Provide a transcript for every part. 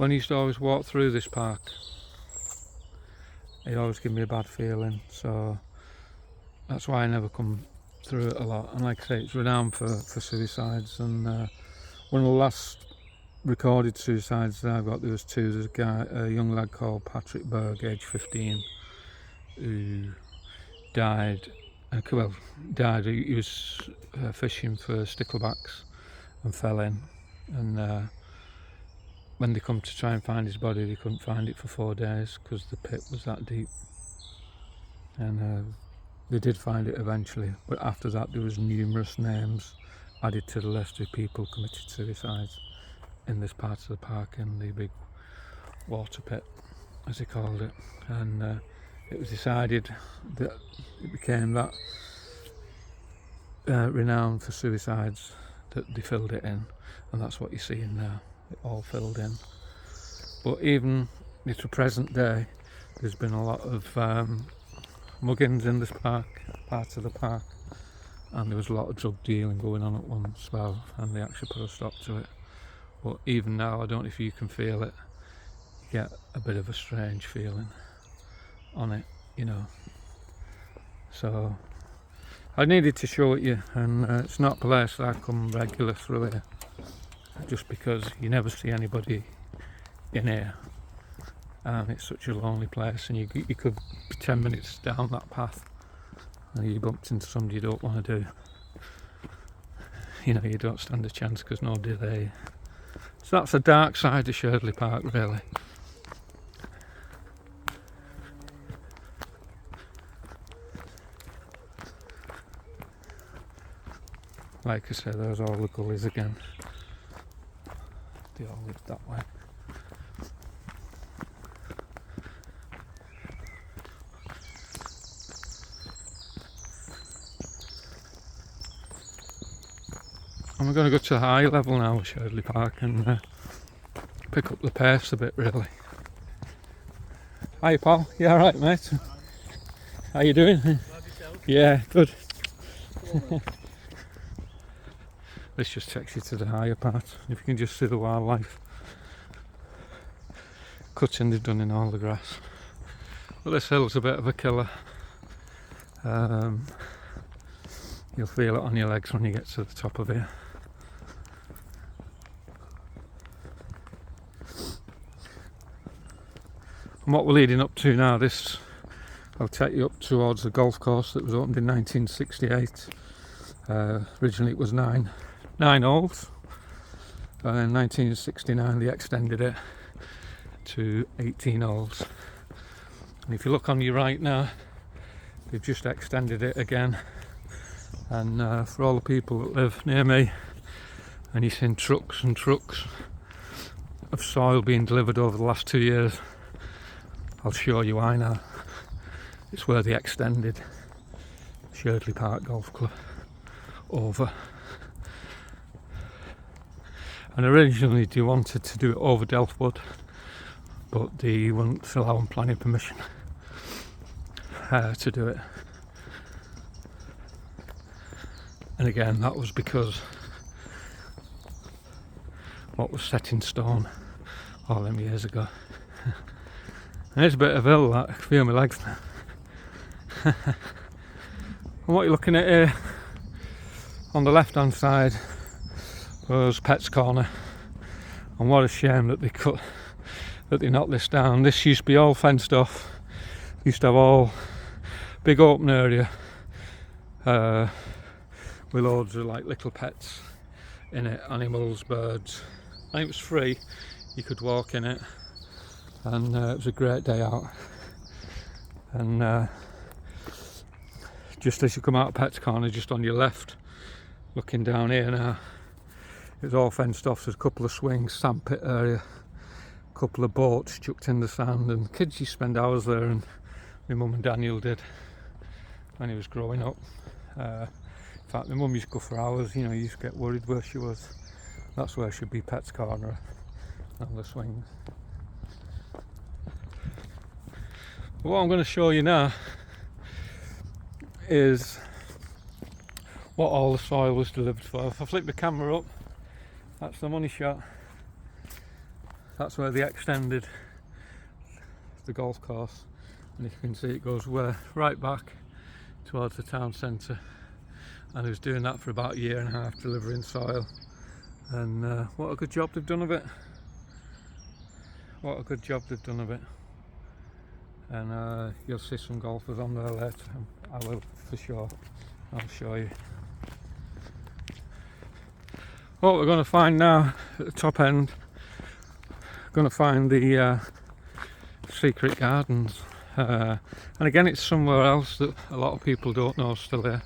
When I used to always walk through this park, it always gave me a bad feeling, so that's why I never come through it a lot. And like I say, it's renowned for suicides, and one of the last recorded suicides that I've got, there was two. There's a young lad called Patrick Berg, age 15, who died. He was fishing for sticklebacks and fell in, and when they come to try and find his body, they couldn't find it for 4 days because the pit was that deep. And they did find it eventually, but after that there was numerous names added to the list of people committed suicides in this part of the park, in the big water pit, as they called it. And it was decided that it became that renowned for suicides that they filled it in, and that's what you see in there. It all filled in. But even to the present day, there's been a lot of muggings in this part of the park, and there was a lot of drug dealing going on at once as well, and they actually put a stop to it. But even now, I don't know if you can feel it, you get a bit of a strange feeling on it, you know. So I needed to show it you, and it's not a place I come regular through here, just because you never see anybody in here, and it's such a lonely place, and you could be 10 minutes down that path and you bumped into somebody you don't want to do. You know, you don't stand a chance because nobody there. So that's the dark side of Sherdley Park, really. Like I said, there's all the gullies again. They all live that way. And we're going to go to a high level now with Sherdley Park and pick up the pace a bit, really. Hi pal, you alright mate? How you doing? Yeah, good. This just takes you to the higher part. If you can just see the wildlife cutting they've done in all the grass. But this hill's a bit of a killer. You'll feel it on your legs when you get to the top of here. And what we're leading up to now, this I'll take you up towards the golf course that was opened in 1968. Originally it was nine holes. In 1969 they extended it to 18 holes. And if you look on your right now, they've just extended it again. And for all the people that live near me, and you've seen trucks and trucks of soil being delivered over the last 2 years, I'll show you why now. It's where they extended Sherdley Park Golf Club over. And originally they wanted to do it over Delftwood, but they wouldn't allow them planning permission to do it. And again, that was because what was set in stone all them years ago. And it's a bit of a hill, that. I can feel my legs now. And what you're looking at here, on the left hand side, was Pet's Corner. And what a shame that they knocked this down. This used to be all fenced off. Used to have all big open area with loads of like little pets in it, animals, birds. And it was free, you could walk in it, and it was a great day out. And just as you come out of Pet's Corner, just on your left, looking down here now, it's all fenced off. There's a couple of swings, sandpit area, a couple of boats chucked in the sand, and kids used to spend hours there, and my mum and Daniel did when he was growing up. In fact, my mum used to go for hours, you know, you used to get worried where she was. That's where should be Pet's Corner and the swings. But what I'm going to show you now is what all the soil was delivered for. If I flip the camera up, that's the money shot. that's where they extended the golf course, and you can see it goes right back towards the town centre, and he was doing that for about a year and a half, delivering soil. And what a good job they've done of it. What a good job they've done of it. And you'll see some golfers on there later. I will, for sure. I'll show you. What we're going to find now at the top end, we're going to find the secret gardens. And again, it's somewhere else that a lot of people don't know still here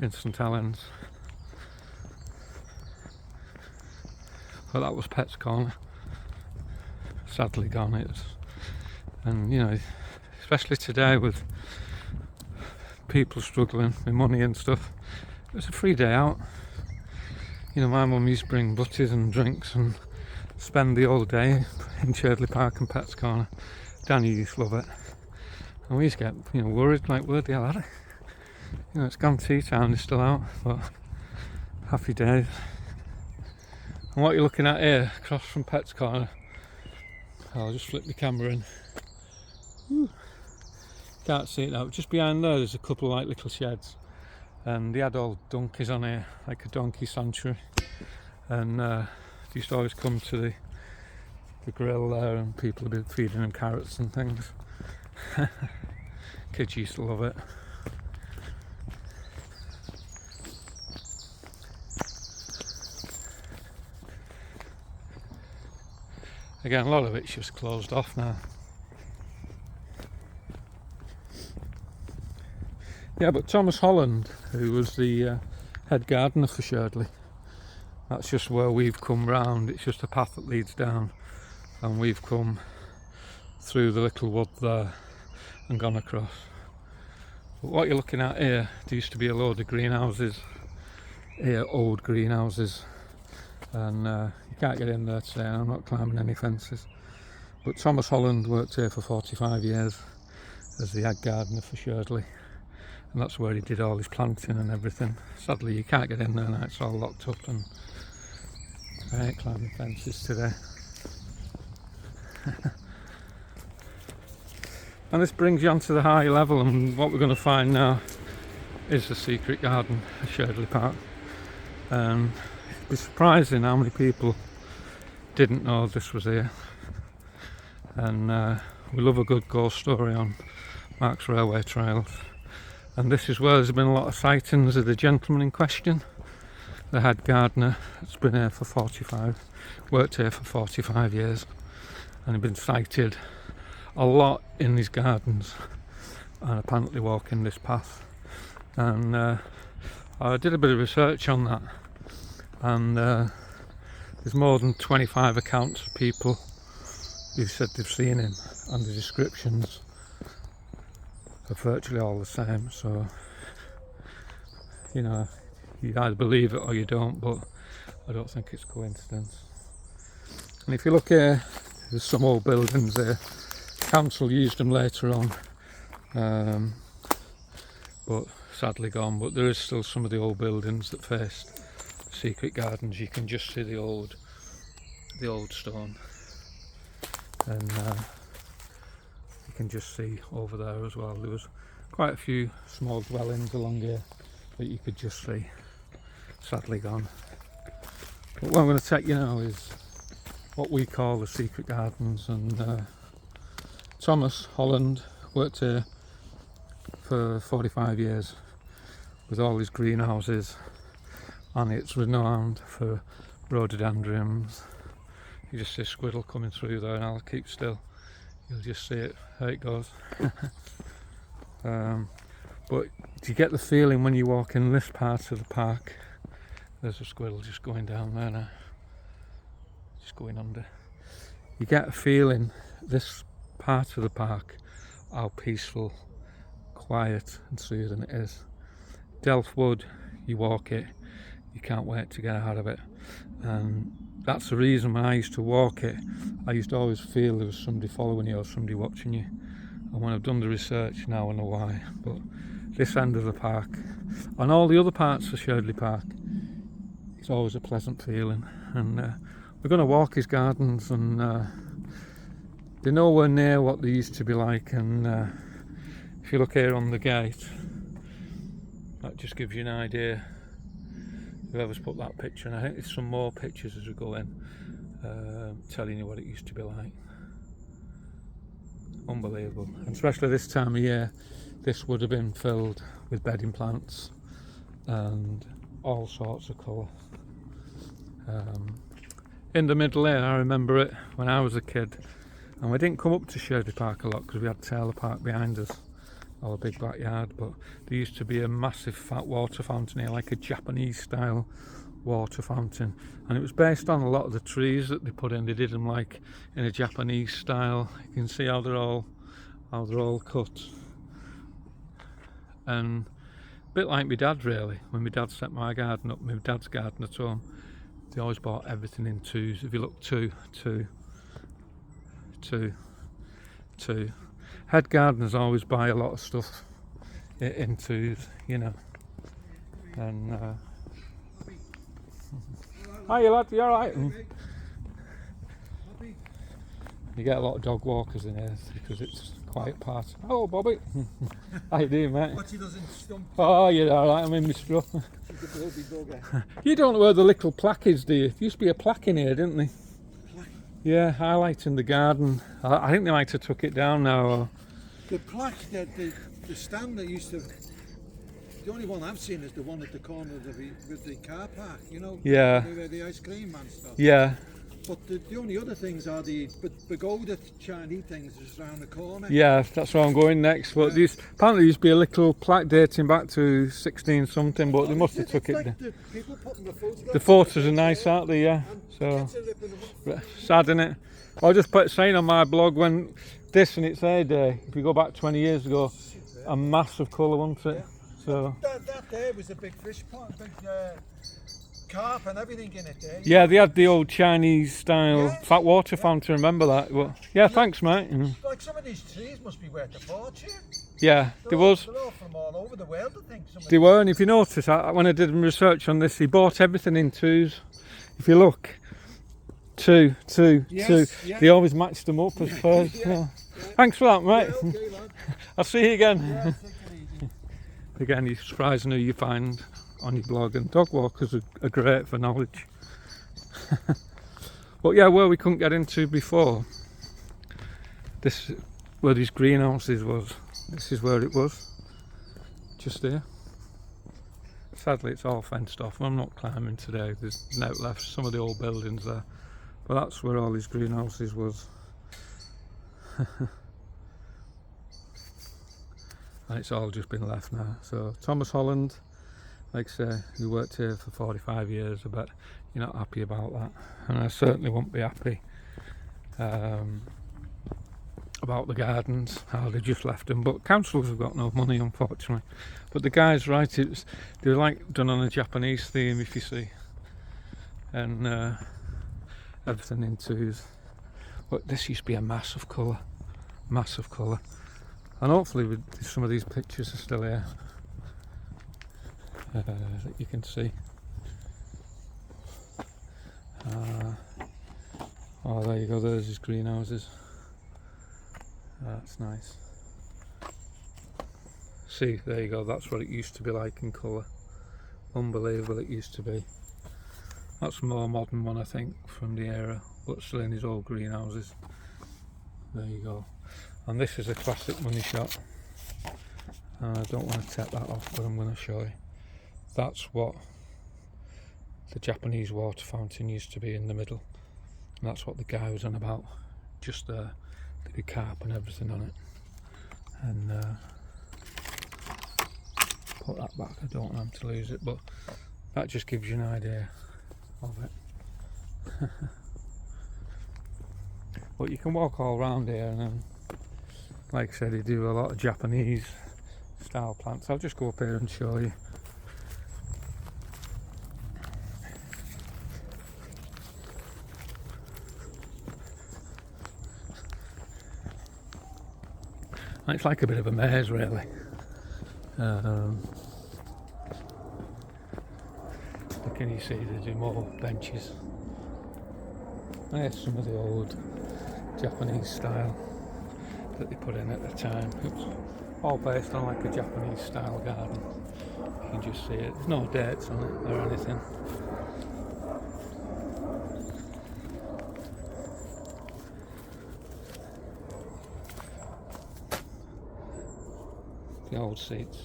in St Helens. But that was Pet's Corner. Sadly gone. And you know, especially today with people struggling with money and stuff, it was a free day out. You know, my mum used to bring butties and drinks and spend the whole day in Sherdley Park and Pet's Corner. Danny used to love it, and we used to get, you know, worried like, where the hell are they? You know, it's gone tea time, they're still out, but happy days. And what you're looking at here, across from Pet's Corner, I'll just flip the camera in. Whew. Can't see it now. Just behind there's a couple of like little sheds, and they had all donkeys on here, like a donkey sanctuary. And they used to always come to the grill there, and people would be feeding them carrots and things. Kids used to love it. Again, a lot of it's just closed off now. Yeah, but Thomas Holland, who was the head gardener for Sherdley, that's just where we've come round. It's just a path that leads down, and we've come through the little wood there and gone across. But what you're looking at here, there used to be a load of greenhouses here, old greenhouses, and you can't get in there today. I'm not climbing any fences. But Thomas Holland worked here for 45 years as the head gardener for Sherdley, and that's where he did all his planting and everything. Sadly, you can't get in there now, it's all locked up, and I ain't climbing fences today. And this brings you onto the high level, and what we're going to find now is the secret garden at Sherdley Park. It'd be surprising how many people didn't know this was here. And we love a good ghost story on Mark's Railway Trails. And this is where there's been a lot of sightings of the gentleman in question, the head gardener. It's been here for worked here for 45 years, and he's been sighted a lot in these gardens, and apparently walking this path. And I did a bit of research on that, and there's more than 25 accounts of people who've said they've seen him, and the descriptions are virtually all the same. So, you know, you either believe it or you don't, but I don't think it's coincidence. And if you look here, there's some old buildings there. Council used them later on, but sadly gone. But there is still some of the old buildings that faced secret gardens. You can just see the old stone, and you can just see over there as well. There was quite a few small dwellings along here that you could just see. Sadly gone. But what I'm going to take you now is what we call the secret gardens, and Thomas Holland worked here for 45 years with all his greenhouses, and it's renowned for rhododendrons. You just see a squirrel coming through there, and I'll keep still, you'll just see it, how it goes. But do you get the feeling when you walk in this part of the park, there's a squirrel just going down there now, just going under. You get a feeling this part of the park, how peaceful, quiet and soothing it is. Delft Wood, you walk it, you can't wait to get out of it. And that's the reason when I used to walk it, I used to always feel there was somebody following you or somebody watching you. And when I've done the research, now I know why. But this end of the park, and all the other parts of Sherdley Park, it's always a pleasant feeling. And we're going to walk his gardens, and they're nowhere near what they used to be like. And if you look here on the gate, that just gives you an idea. Whoever's put that picture, and I think there's some more pictures as we go in, telling you what it used to be like. Unbelievable. And especially this time of year, this would have been filled with bedding plants and all sorts of colour. In the middle there, I remember it when I was a kid, and we didn't come up to Sherdley Park a lot because we had Taylor Park behind us, our big backyard, but there used to be a massive fat water fountain here, like a Japanese style water fountain, and it was based on a lot of the trees that they put in. They did them like in a Japanese style. You can see how they're all cut, and a bit like my dad really. When my dad set my garden up, my dad's garden at home, they always bought everything in twos. If you look, two. Head gardeners always buy a lot of stuff in twos, you know. And hiya lad, you alright? You get a lot of dog walkers in here because it's a quiet part. Hello Bobby. How you doing, mate? What, she doesn't stump? Oh, you're alright, I'm in my straw. You don't know where the little plaque is, do you? There used to be a plaque in here, didn't there? Plaque? Yeah, highlighting the garden. I think they might have took it down now. Or... The plaque, the stand that used to... The only one I've seen is the one at the corner of with the car park, you know? Yeah. Where the ice cream man stuff. Yeah. But the only other things are the pagoda Chinese things just around the corner. Yeah, that's where I'm going next. But these apparently there used to be a little plaque dating back to 16 something, but they must have took it down. The people putting the photographs. The photos are nice, aren't they? Yeah. So sad, isn't it? I'll just put saying on my blog when this in its heyday, if you go back 20 years ago, a massive colour, wasn't it? So that there was a big fish pond, big carp and everything in it there. Yeah, they had the old Chinese style fat water fountain, remember that? Well, yeah, thanks mate. Like some of these trees must be worth a fortune. Yeah, there was. They're all from all over the world, I think. They were, and if you notice, when I did research on this, he bought everything in twos. If you look, two. Yeah. They always matched them up as first. Yeah. Thanks for that, mate. Yeah, okay, lad. I'll see you again. Yeah, take it easy. Again, you're surprising who you find on your blog, and dog walkers are great for knowledge. But yeah, where we couldn't get into before, this where these greenhouses was, this is where it was, just here. Sadly it's all fenced off. I'm not climbing today, there's no left, some of the old buildings there, but that's where all these greenhouses was. And it's all just been left now. So Thomas Holland, like I say, who worked here for 45 years, I bet you're not happy about that, and I certainly won't be happy about the gardens, how they just left them. But councils have got no money, unfortunately. But the guy's right, they're like done on a Japanese theme, if you see, and everything in twos. But this used to be a massive colour, and hopefully some of these pictures are still here that you can see. Oh, there you go, there's his greenhouses. That's nice. See, there you go, that's what it used to be like in colour. Unbelievable it used to be. That's a more modern one, I think, from the era, but still in his old greenhouses. There you go. And this is a classic money shot. I don't want to take that off, but I'm going to show you. That's what the Japanese water fountain used to be in the middle. And that's what the guy was on about. Just there, the carp and everything on it. And put that back, I don't want him to lose it, but that just gives you an idea of it. But you can walk all around here, and then, like I said, they do a lot of Japanese style plants. I'll just go up here and show you. It's like a bit of a maze, really. Can you see they do more benches? And here's some of the old Japanese style that they put in at the time. It was all based on like a Japanese style garden. You can just see it. There's no dates on it or anything. The old seats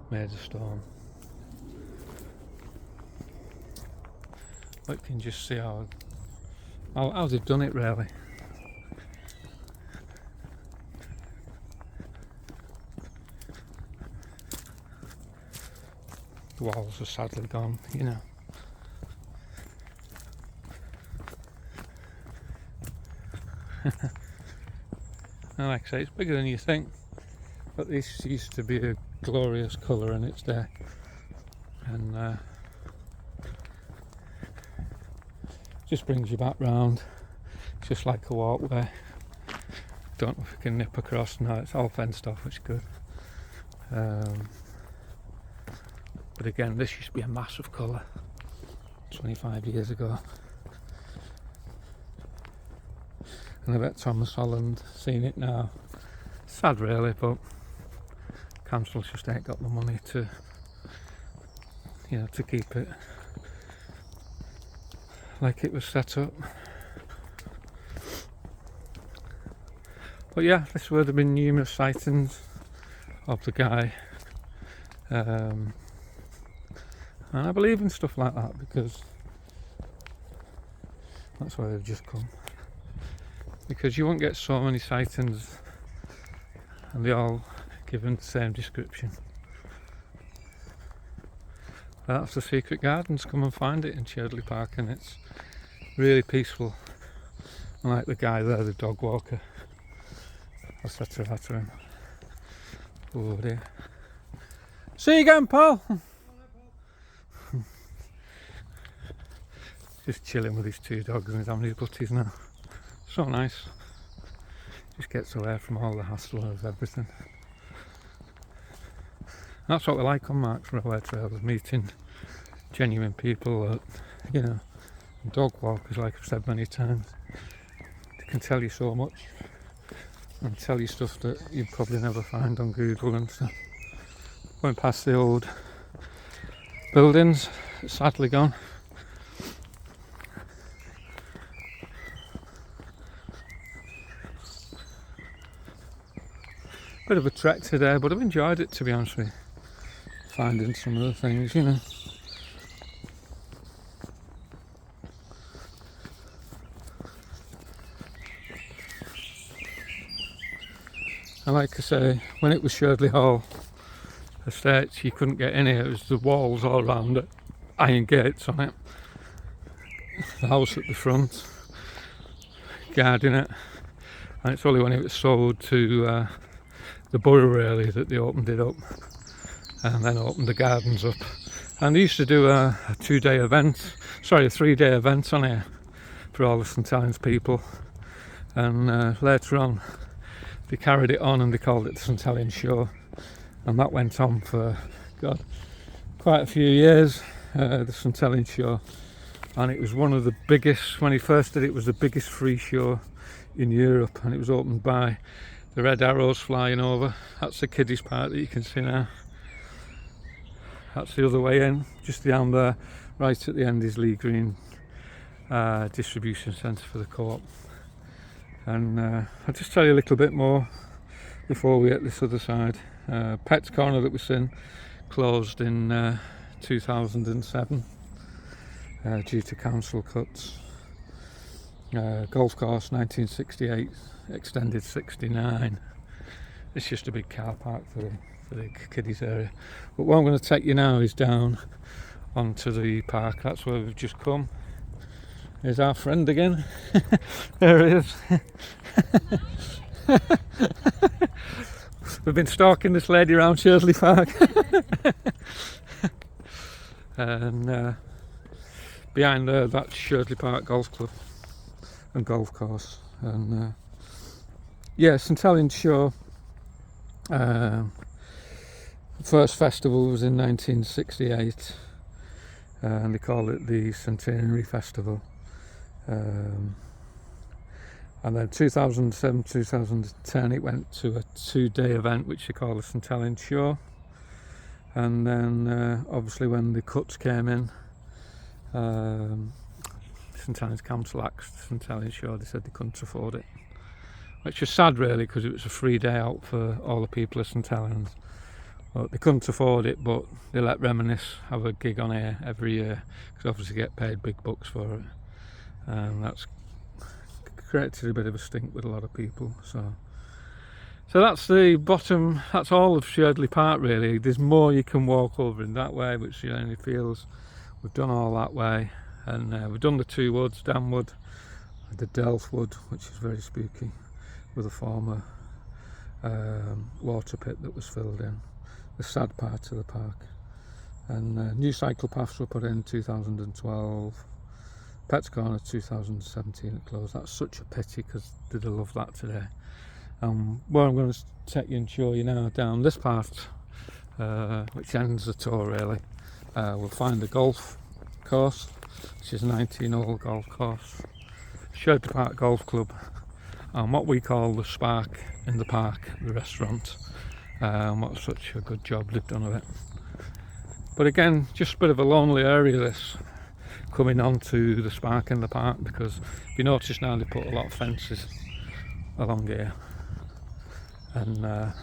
made of stone. But you can just see how they've done it really. The walls are sadly gone, you know. And like I say, it's bigger than you think. But this used to be a glorious colour in its day. And just brings you back round, just like a walkway. Don't know if we can nip across. No, it's all fenced off, which is good. But again, this used to be a massive colour 25 years ago. And I bet Thomas Holland seen it now. Sad really, but council just ain't got the money to, you know, to keep it like it was set up. But yeah, this would have been numerous sightings of the guy. And I believe in stuff like that because that's why they've just come. Because you won't get so many sightings and they all given the same description. That's the Secret Gardens. Come and find it in Sherdley Park, and it's really peaceful. And like the guy there, the dog walker, I said to him, oh dear. See you again, Paul. Just chilling with his two dogs and he's having his butties now. So nice. Just gets away from all the hassle of everything. That's what we like on Mark's Railway Trails, meeting genuine people that, you know, dog walkers, like I've said many times. They can tell you so much and tell you stuff that you'd probably never find on Google and stuff. Going past the old buildings, sadly gone. Bit of a trek today, but I've enjoyed it, to be honest with you. Finding some of the things, you know. And like I say, when it was Sherdley Hall Estates, you couldn't get in here. It was the walls all around it, iron gates on it. The house at the front, guarding it. And it's only when it was sold to the borough really that they opened it up and then opened the gardens up. And they used to do a 3-day event on here for all the St Helens people. And later on they carried it on and they called it the St Helens Show, and that went on for quite a few years, the St Helens Show. And it was one of the biggest, when he first did it, was the biggest free show in Europe, and it was opened by the red arrows flying over. That's the kiddies part that you can see now. That's the other way in, just down there. Right at the end is Lee Green distribution centre for the co-op. And I'll just tell you a little bit more before we hit this other side. Pet's Corner that we've seen closed in 2007 due to council cuts. Golf course 1968, extended 69. It's just a big car park for the kiddies area. But what I'm going to take you now is down onto the park. That's where we've just come. Here's our friend again. There he is. We've been stalking this lady around Sherdley Park. And behind there, that's Sherdley Park Golf Club and golf course. And yeah, St Helens Show. First festival was in 1968, and they call it the Centenary Festival. And then 2007, 2010 it went to a 2-day event which they call the St Helens Show. And then obviously when the cuts came in, St Helens Council axed St Helens Show. They said they couldn't afford it, which is sad really, because it was a free day out for all the people of St Helens. But they couldn't afford it, but they let Reminisce have a gig on here every year, because obviously get paid big bucks for it, and that's created a bit of a stink with a lot of people. So that's the bottom, that's all of Sherdley Park really. There's more you can walk over in that way, which you only feels. We've done all that way, and we've done the 2 woods, Danwood, the Delft Wood, which is very spooky, with a former water pit that was filled in, the sad part of the park. And new cycle paths were put in 2012. Pets Corner 2017 it closed. That's such a pity, because they'd have loved that today. Well, I'm going to take you and show you now down this part, which ends the tour really. We'll find the golf course, which is a 19-hole golf course, Sherdley Park Golf Club, and what we call the Spark in the Park, the restaurant. What such a good job they've done of it. But again, just a bit of a lonely area this, coming on to the Spark in the Park, because if you notice now they put a lot of fences along here, and